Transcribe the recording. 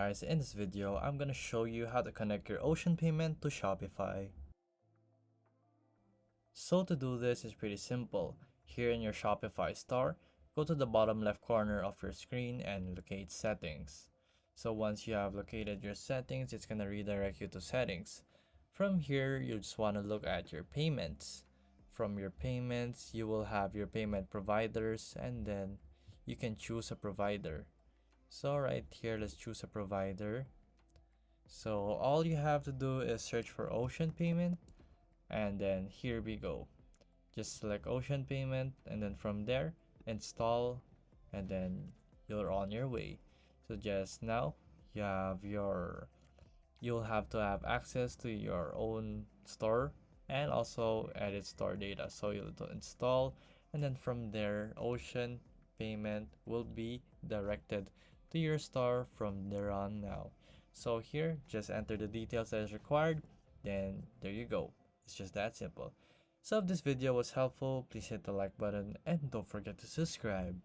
guys, in this video I'm gonna show you how to connect your Oceanpayment to Shopify. So to do this is pretty simple. Here in your Shopify store, go to the bottom left corner of your screen and locate settings. So once you have located your settings, it's gonna redirect you to settings. From here, you just want to look at your payments. From your payments, you will have your payment providers and then you can choose a provider. So right here, let's choose a provider. So all you have to do is search for Oceanpayment and then here we go. Just select Oceanpayment and then from there install and then you're on your way. So just now you'll have to have access to your own store and also edit store data. So you'll install and then from there Ocean Payment will be directed to your store from there on now. So here, just enter the details that is required, then there you go. It's just that simple. So if this video was helpful, please hit the like button and don't forget to subscribe.